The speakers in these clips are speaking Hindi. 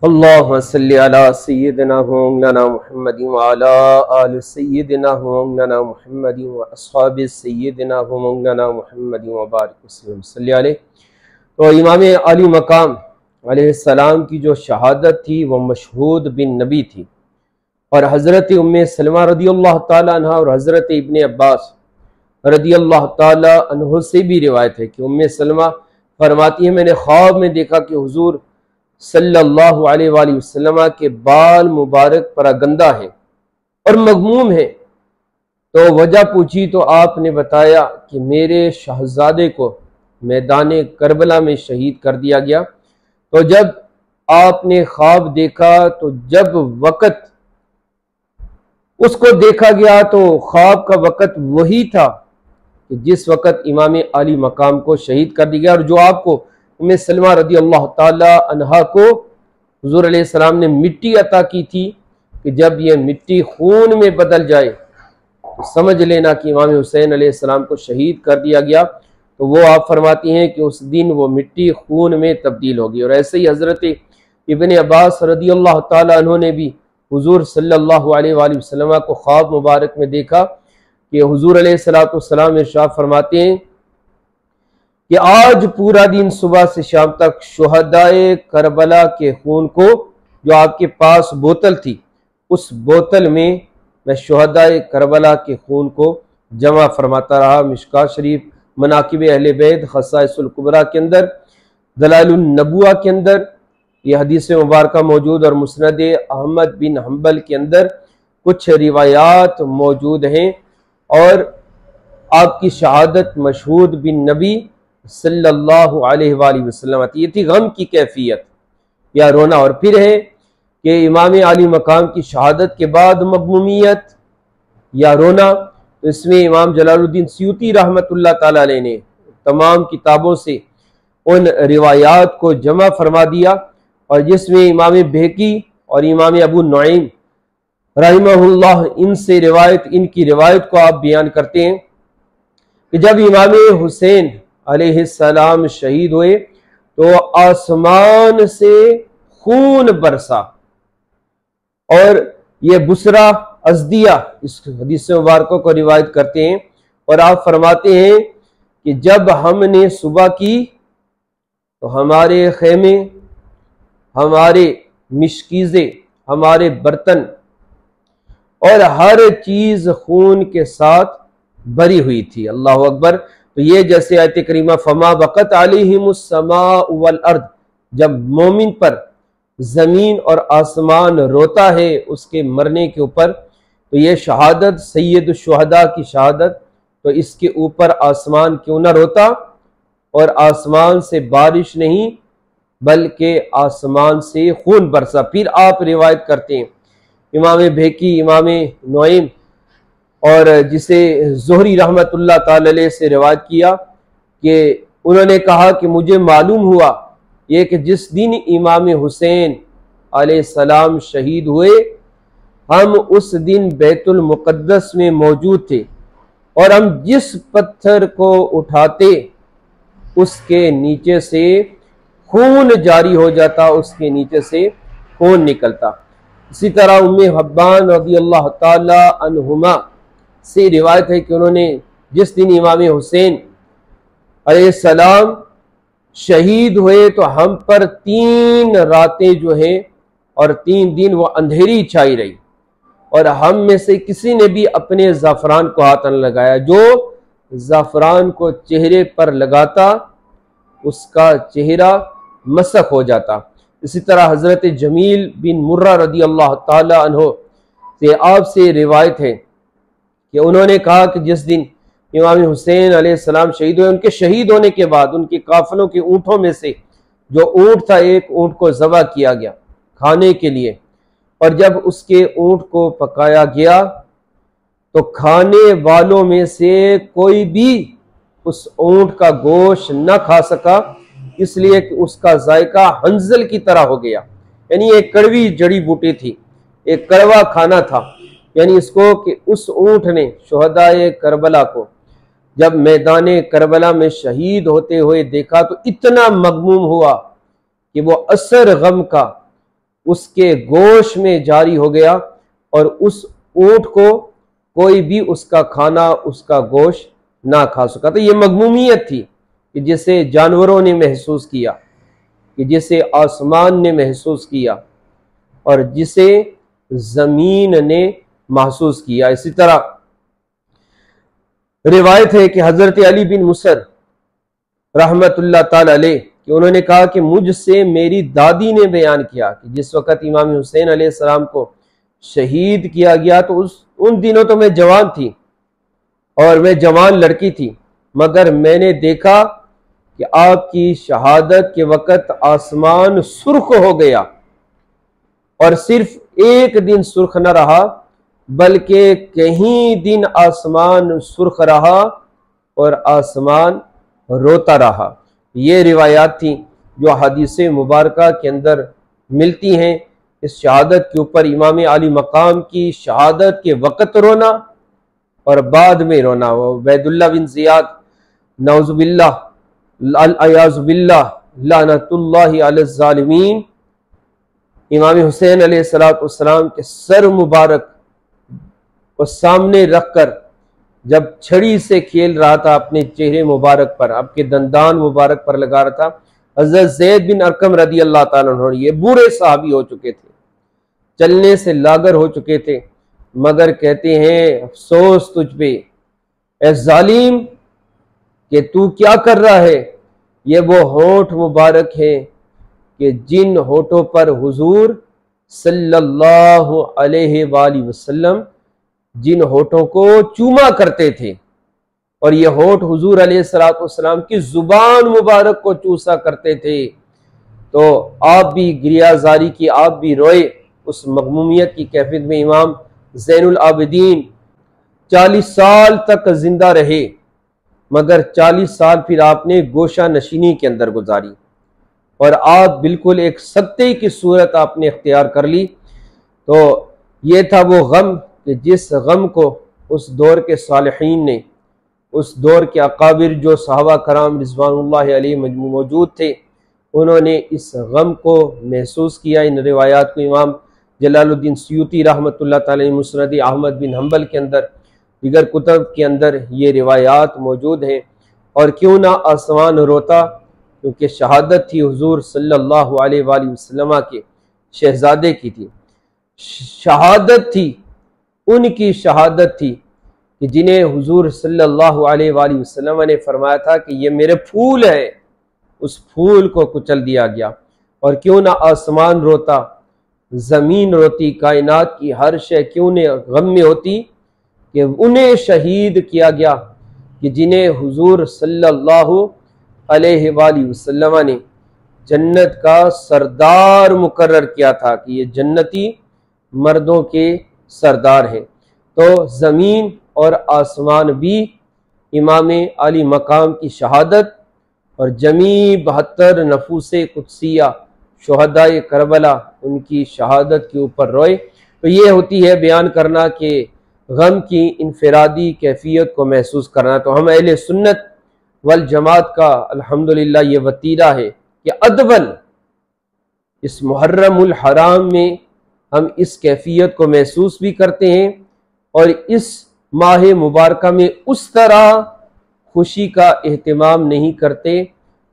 अल्लाहुम्मा सल्लि अला सय्यिदिना व मौलाना मुहम्मदिन व अला आलि सय्यिदिना व मौलाना मुहम्मदिन व अस्हाबि सय्यिदिना व मौलाना मुहम्मदिन व बारिक वसल्लम सल्लि अलैहि। तो इमाम अली मकाम अलैहिस्सलाम की जो शहादत थी वो मशहूद बिन नबी थी, और हज़रत उम्मे सलमा रदियल्लाहु ताला अन्हा और हज़रत इब्ने अब्बास रदियल्लाहु ताला अन्हु से भी रिवायत है कि उम्मे सलमा फरमाती है, मैंने ख्वाब में देखा कि हुजूर सल्लल्लाहु अलैहि वसल्लम के बाल मुबारक परागंदा है और मगमूम है। तो वजह पूछी तो आपने बताया कि मेरे शहजादे को मैदान करबला में शहीद कर दिया गया। तो जब आपने ख्वाब देखा तो जब वक़्त उसको देखा गया तो ख्वाब का वक़्त वही था कि जिस वक़्त इमाम अली मकाम को शहीद कर दिया गया, और जो आपको उम्मे सलमा रदी अल्लाह ताला अन्हा को हुजूर अलैहिस्सलाम ने मिट्टी अता की थी कि जब ये मिट्टी खून में बदल जाए तो समझ लेना कि इमाम हुसैन अलैहिस्सलाम को शहीद कर दिया गया। तो वो आप फरमाती हैं कि उस दिन वो मिट्टी खून में तब्दील होगी। और ऐसे ही हज़रत इब्ने अब्बास रदी अल्लाह ताला अन्हु ने भी हुजूर सल्लल्लाहु अलैहि वसल्लम को ख्वाब मुबारक में देखा कि हुजूर अलैहिस्सलातु वस्सलाम इरशाद फरमाते हैं कि आज पूरा दिन सुबह से शाम तक शुहदाए करबला के खून को, जो आपके पास बोतल थी, उस बोतल में मैं शुहदाए करबला के खून को जमा फरमाता रहा। मिशकात शरीफ मनाकिब अहले बैत खसाइसुल कुबरा के अंदर, दलाइलुन नबुवा के अंदर ये हदीस मुबारक मौजूद, और मुस्नद अहमद बिन हम्बल के अंदर कुछ रिवायात मौजूद हैं। और आपकी शहादत मशहूद बिन नबी सल्लल्लाहु अलैहि वसल्लम, ये थी गम की कैफियत या रोना। और फिर है कि इमाम अली मकाम की शहादत के बाद मगमूमियत या रोना, तो इसमें इमाम जलालुद्दीन सयूती रहमतुल्लाह ताला अलैह ने तमाम किताबों से उन रिवायात को जमा फरमा दिया, और जिसमें इमाम बहकी और इमाम अबू नुईम रहमहुल्लाह इनसे रिवायत, इनकी रिवायत को आप बयान करते हैं कि जब इमाम हुसैन अलैहिस्सलाम शहीद हुए तो आसमान से खून बरसा। और ये बुसरा अज़दिया इस हदीस मुबारक को रिवायत करते हैं, और आप फरमाते हैं कि जब हमने सुबह की तो हमारे खेमे, हमारे मिशकीज़े, हमारे बर्तन और हर चीज खून के साथ भरी हुई थी। अल्लाह अकबर। तो ये जैसे आयत करीमा फमा बक़त अलैहिमुस समाउ वल अर्द, जब मोमिन पर जमीन और आसमान रोता है उसके मरने के ऊपर, तो ये शहादत सैयद शुहदा की शहादत, तो इसके ऊपर आसमान क्यों ना रोता, और आसमान से बारिश नहीं बल्कि आसमान से खून बरसा। फिर आप रिवायत करते हैं इमाम बहकी, इमाम नुईम, और जिसे ज़ुहरी रहमतुल्लाह ताला अलैह से रिवायत किया कि उन्होंने कहा कि मुझे मालूम हुआ ये कि जिस दिन इमाम हुसैन अलैहिस्सलाम शहीद हुए हम उस दिन बैतुल मुक़द्दस में मौजूद थे, और हम जिस पत्थर को उठाते उसके नीचे से खून जारी हो जाता, उसके नीचे से खून निकलता। इसी तरह उम्मे हब्बान रज़ी अल्लाह ताला अन्हुमा से रिवायत है कि उन्होंने जिस दिन इमाम हुसैन अलैहिस्सलाम शहीद हुए तो हम पर 3 रातें जो है और 3 दिन वो अंधेरी छाई रही, और हम में से किसी ने भी अपने ज़ाफ़रान को हाथ न लगाया। जो ज़ाफ़रान को चेहरे पर लगाता उसका चेहरा मसक हो जाता। इसी तरह हज़रत जमील बिन मुर्रा रदी अल्लाह ताला अन्हो से आपसे रिवायत है कि उन्होंने कहा कि जिस दिन इमाम हुसैन अलैहिस्सलाम शहीद हुए, उनके शहीद होने के बाद उनके काफिलों के ऊँटों में से जो ऊँट था, एक ऊँट को ज़बह किया गया खाने के लिए, और जब उसके ऊँट को पकाया गया तो खाने वालों में से कोई भी उस ऊँट का गोश्त न खा सका, इसलिए कि उसका जायका हंजल की तरह हो गया। यानी एक कड़वी जड़ी बूटी थी, एक कड़वा खाना था। यानी इसको कि उस ऊँट ने शुहदाए करबला को जब मैदान करबला में शहीद होते हुए देखा तो इतना मगमूम हुआ कि वो असर गम का उसके गोश में जारी हो गया और उस ऊंट को कोई भी उसका खाना, उसका गोश ना खा सका। तो ये मगमूमियत थी कि जिसे जानवरों ने महसूस किया, कि जिसे आसमान ने महसूस किया और जिसे जमीन ने महसूस किया। इसी तरह रिवायत है कि हजरत अली बिन मुसर रहमतुल्लाह ताला अलैह कि उन्होंने कहा कि मुझसे मेरी दादी ने बयान किया कि जिस वक़्त इमाम हुसैन अलैहिस्सलाम को शहीद किया गया तो उन दिनों तो मैं जवान थी और मैं जवान लड़की थी, मगर मैंने देखा कि आपकी शहादत के वक़्त आसमान सुर्ख हो गया और सिर्फ एक दिन सुर्ख न रहा बल्कि कहीं दिन आसमान सुर्ख रहा और आसमान रोता रहा। ये रिवायात थी जो हदीस मुबारका के अंदर मिलती हैं। इस शहादत के ऊपर इमाम आली मकाम की शहादत के वक़्त रोना और बाद में रोना। वो उबैदुल्लाह बिन ज़ियाद नऊज़ुबिल्लाह अल-अयाज़ुबिल्लाह लानतुल्लाहि अलज़्ज़ालिमीन इमाम हुसैन अलैहिस्सलाम के सर मुबारक को सामने रखकर जब छड़ी से खेल रहा था, अपने चेहरे मुबारक पर, आपके दंदान मुबारक पर लगा रहा था, हज़रत ज़ैद बिन अरकम रदी अल्लाह ताला अन्हु, ये बूढ़े साहबी हो चुके थे, चलने से लागर हो चुके थे, मगर कहते हैं अफसोस तुझ पे ए जालिम कि तू क्या कर रहा है। ये वो होठ मुबारक है कि जिन होठों पर हुजूर सल्लल्लाहु अलैहि वसल्लम जिन होठों को चूमा करते थे और ये होठ हुजूर अलैहिस्सलाम की जुबान मुबारक को चूसा करते थे। तो आप भी गिरियाजारी की, आप भी रोए। उस मगमूमियत की कैफियत में इमाम ज़ैनुल आबिदीन 40 साल तक जिंदा रहे, मगर 40 साल फिर आपने गोशा नशीनी के अंदर गुजारी और आप बिल्कुल एक सत्ते की सूरत आपने इख्तियार कर ली। तो ये था वो गम कि जिस गम को उस दौर के सालिहीन ने, उस दौर के अकाबिर जो सहाबा कराम रिज़वानुल्लाहि अलैहिम मौजूद थे, उन्होंने इस गम को महसूस किया। इन रिवायात को इमाम जलालुद्दीन सयूती रहमतुल्लाह ताला अलैह मुस्नद अहमद बिन हम्बल के अंदर, दीगर कुतुब के अंदर ये रिवायात मौजूद हैं। और क्यों ना आसमान रोता, क्योंकि शहादत थी हुजूर सल्लल्लाहु अलैहि वसल्लम के शहजादे की थी, शहादत थी, उनकी शहादत थी कि जिन्हें हुजूर सल्लल्लाहु अलैहि वसल्लम ने फरमाया था कि ये मेरे फूल है, उस फूल को कुचल दिया गया। और क्यों ना आसमान रोता, ज़मीन रोती, कायनात की हर शय क्यों न गम में होती कि उन्हें शहीद किया गया कि जिन्हें हुजूर सल्लल्लाहु अलैहि वसल्लम ने जन्नत का सरदार मुकर्रर किया था कि ये जन्नती मर्दों के सरदार हैं। तो ज़मीन और आसमान भी इमाम आली मकाम की शहादत और जमी 72 नफूसे कुदसिया शुहदाए करबला उनकी शहादत के ऊपर रोए। तो ये होती है बयान करना कि गम की इनफरादी कैफियत को महसूस करना। तो हम अहले सुन्नत वल जमात का अल्हम्दुलिल्लाह ये वतीरा है कि अदबन इस मुहर्रमुल हराम में हम इस कैफियत को महसूस भी करते हैं और इस माह मुबारका में उस तरह खुशी का एहतमाम नहीं करते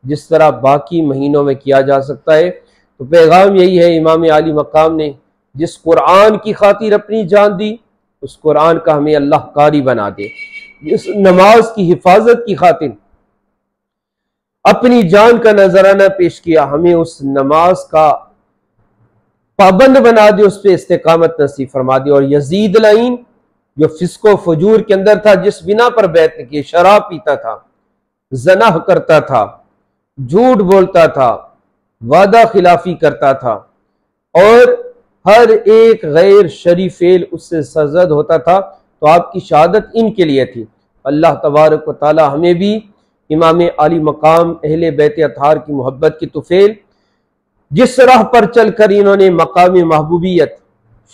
जिस तरह बाकी महीनों में किया जा सकता है। तो पैगाम यही है, इमाम आली मकाम ने जिस कुरान की खातिर अपनी जान दी, उस कुरान का हमें अल्लाह कारी बना दे। जिस नमाज की हिफाजत की खातिर अपनी जान का नजराना पेश किया, हमें उस नमाज का पाबंद बना दे, उस पर इस्तेकामत नसीब फरमा दे। और यजीद लाइन जो फिस्को फजूर के अंदर था, जिस बिना पर बैत की, शराब पीता था, ज़नाह करता था, झूठ बोलता था, वादा खिलाफी करता था और हर एक गैर शरीफ फेल उससे सरजद होता था, तो आपकी शहादत इनके लिए थी। अल्लाह तबारक व तआला हमें भी इमाम आली मकाम अहले बैत अतहार की मोहब्बत की तुफेल, जिस राह पर चल कर इन्होंने मकाम महबूबियत,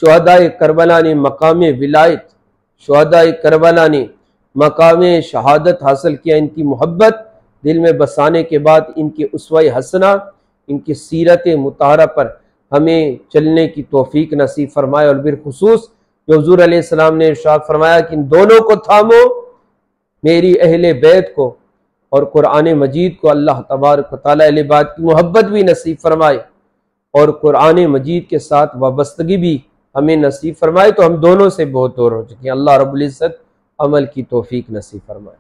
शुहदाए करबला ने मकाम विलायत, शुहदाए करबला ने मकाम शहादत हासिल किया, इनकी मोहब्बत दिल में बसाने के बाद इनकी उसवा हसना, इनकी सीरत मुताहरा पर हमें चलने की तौफीक नसीब फरमाए। और बिलखुसूस जो हुज़ूर अलैहिस्सलाम ने इरशाद फरमाया कि इन दोनों को थामो, मेरी अहले बैत को और कुरान मजीद को अल्लाह तबारक व तआला अहले बैत की मोहब्बत भी नसीब फरमाए और कुरान मजीद के साथ वाबस्तगी भी हमें नसीब फरमाए, तो हम दोनों से बहुत दूर हो चुके हैं। अल्लाह रब्बुल इज़्ज़त अमल की तौफीक नसीब फरमाए।